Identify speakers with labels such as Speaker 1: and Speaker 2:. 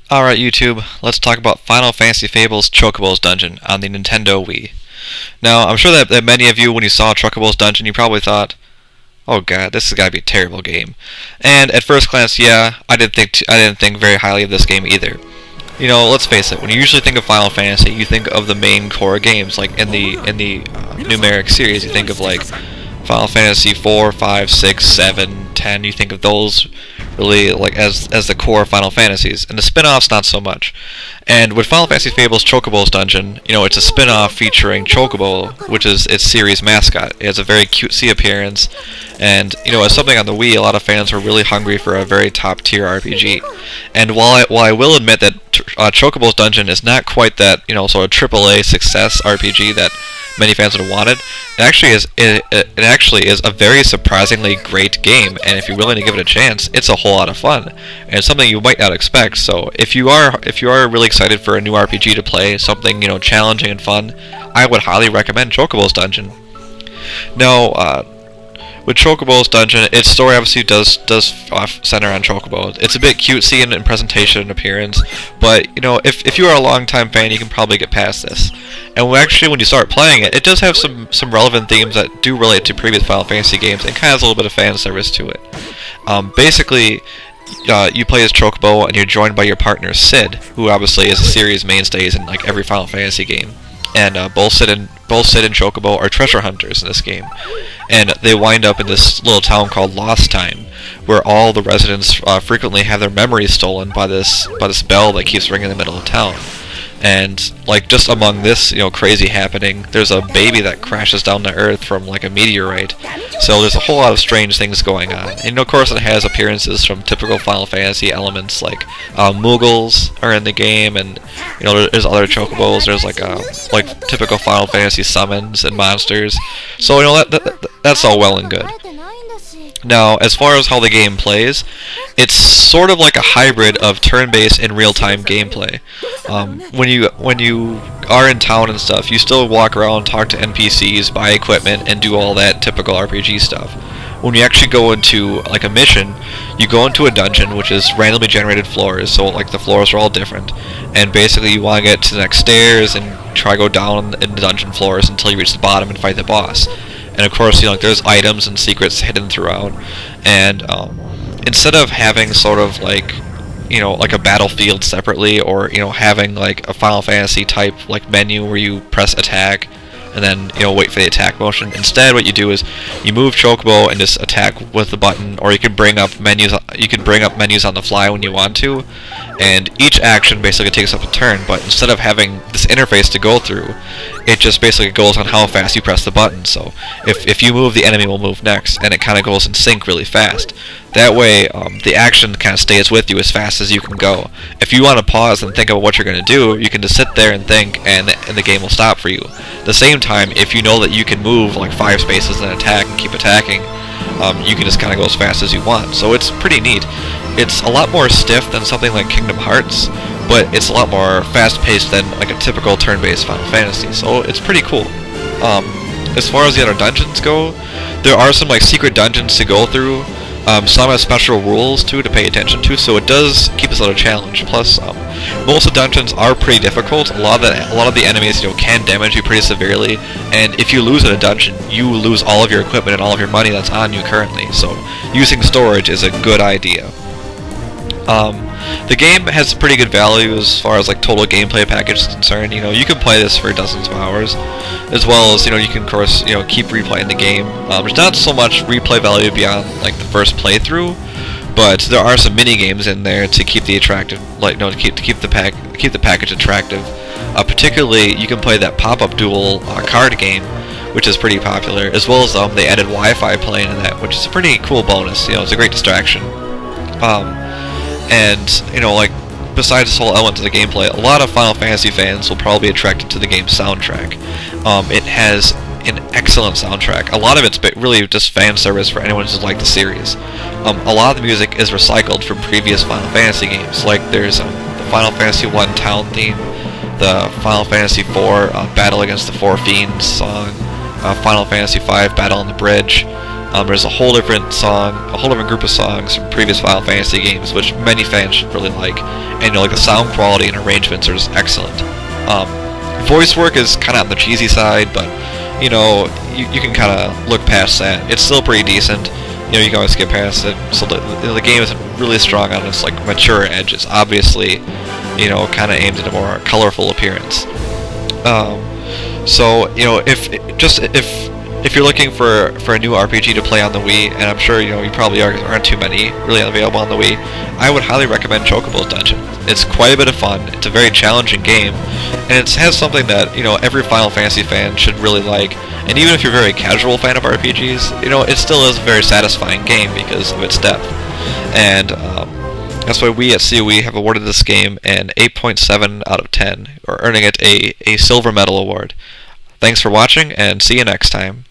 Speaker 1: Alright YouTube, let's talk about Final Fantasy Fables Chocobo's Dungeon on the Nintendo Wii. Now, I'm sure that many of you, when you saw Chocobo's Dungeon, you probably thought, oh god, this has got to be a terrible game. And at first glance, yeah, I didn't think very highly of this game either. You know, let's face it, when you usually think of Final Fantasy, you think of the main core games, like in the numeric series, you think of like Final Fantasy 4, 5, 6, 7, 10, you think of those really like as the core Final Fantasies, and the spin-offs not so much. And with Final Fantasy Fables Chocobo's Dungeon, you know, it's a spin-off featuring Chocobo, which is its series mascot. It has a very cutesy appearance, and you know, as something on the Wii, a lot of fans were really hungry for a very top-tier RPG. And while I will admit that Chocobo's Dungeon is not quite that, you know, sort of AAA success RPG that many fans would have wanted, it actually is a very surprisingly great game, and if you're willing to give it a chance, it's a whole lot of fun, and it's something you might not expect. So if you are really excited for a new RPG to play, something, you know, challenging and fun, I would highly recommend Chocobo's Dungeon. Now, with Chocobo's Dungeon, its story obviously does center on Chocobo. It's a bit cutesy in presentation and appearance, but you know, if you are a long-time fan, you can probably get past this. And when you start playing it, it does have some relevant themes that do relate to previous Final Fantasy games, and kind of has a little bit of fan service to it. Basically, you play as Chocobo, and you're joined by your partner Sid, who obviously is a series mainstays in like every Final Fantasy game. And both Sid and Chocobo are treasure hunters in this game, and they wind up in this little town called Lost Time, where all the residents frequently have their memories stolen by this bell that keeps ringing in the middle of town. And like just among this, you know, crazy happening, there's a baby that crashes down to Earth from like a meteorite. So there's a whole lot of strange things going on. And you know, of course, it has appearances from typical Final Fantasy elements, like Moogles are in the game, and you know, there's other Chocobos. There's like typical Final Fantasy summons and monsters. So you know, that's all well and good. Now, as far as how the game plays, it's sort of like a hybrid of turn-based and real-time gameplay. When you are in town and stuff, you still walk around, talk to NPCs, buy equipment, and do all that typical RPG stuff. When you actually go into like a mission, you go into a dungeon, which is randomly generated floors, so like the floors are all different, and basically you want to get to the next stairs and try to go down in the dungeon floors until you reach the bottom and fight the boss. And of course, you know, like, there's items and secrets hidden throughout. And instead of having sort of like, you know, like a battlefield separately, or you know, having like a Final Fantasy type like menu where you press attack and then, you know, wait for the attack motion. Instead, what you do is you move Chocobo and just attack with the button, or you can bring up menus. You can bring up menus on the fly when you want to, and each action basically takes up a turn. But instead of having this interface to go through, it just basically goes on how fast you press the button. So if you move, the enemy will move next, and it kind of goes in sync really fast. That way, the action kind of stays with you as fast as you can go. If you want to pause and think about what you're going to do, you can just sit there and think, and the game will stop for you. At the same time, if you know that you can move like 5 spaces and attack and keep attacking, you can just kind of go as fast as you want. So it's pretty neat. It's a lot more stiff than something like Kingdom Hearts, but it's a lot more fast-paced than like a typical turn-based Final Fantasy. So it's pretty cool. As far as the other dungeons go, there are some like secret dungeons to go through. Some have special rules too to pay attention to, so it does keep us on a challenge. Plus, most of the dungeons are pretty difficult. A lot of the enemies, you know, can damage you pretty severely, and if you lose in a dungeon, you lose all of your equipment and all of your money that's on you currently. So using storage is a good idea. The game has pretty good value as far as like total gameplay package is concerned. You know, you can play this for dozens of hours, as well as, you know, you can of course, you know, keep replaying the game. There's not so much replay value beyond like the first playthrough, but there are some mini games in there to keep the attractive, like, no, to keep the package attractive. Particularly, you can play that pop-up duel card game, which is pretty popular, as well as they added Wi-Fi playing in that, which is a pretty cool bonus. You know, it's a great distraction. And, you know, like, besides this whole element of the gameplay, a lot of Final Fantasy fans will probably be attracted to the game's soundtrack. It has an excellent soundtrack. A lot of it's really just fan service for anyone who's liked the series. A lot of the music is recycled from previous Final Fantasy games. Like, there's the Final Fantasy 1 town theme, the Final Fantasy 4 Battle Against the Four Fiends song, Final Fantasy 5 Battle on the Bridge, There's a whole different group of songs from previous Final Fantasy games, which many fans should really like. And like the sound quality and arrangements are just excellent. Voice work is kind of on the cheesy side, but you can kind of look past that. It's still pretty decent. You can always get past it. So the game is really strong on its like mature edge. It's obviously kind of aimed at a more colorful appearance. So if you're looking for a new RPG to play on the Wii, and I'm sure you probably aren't too many really available on the Wii, I would highly recommend Chocobo Dungeon. It's quite a bit of fun. It's a very challenging game, and it has something that every Final Fantasy fan should really like. And even if you're a very casual fan of RPGs, it still is a very satisfying game because of its depth. And that's why we at COE have awarded this game an 8.7 out of 10, or earning it a silver medal award. Thanks for watching, and see you next time.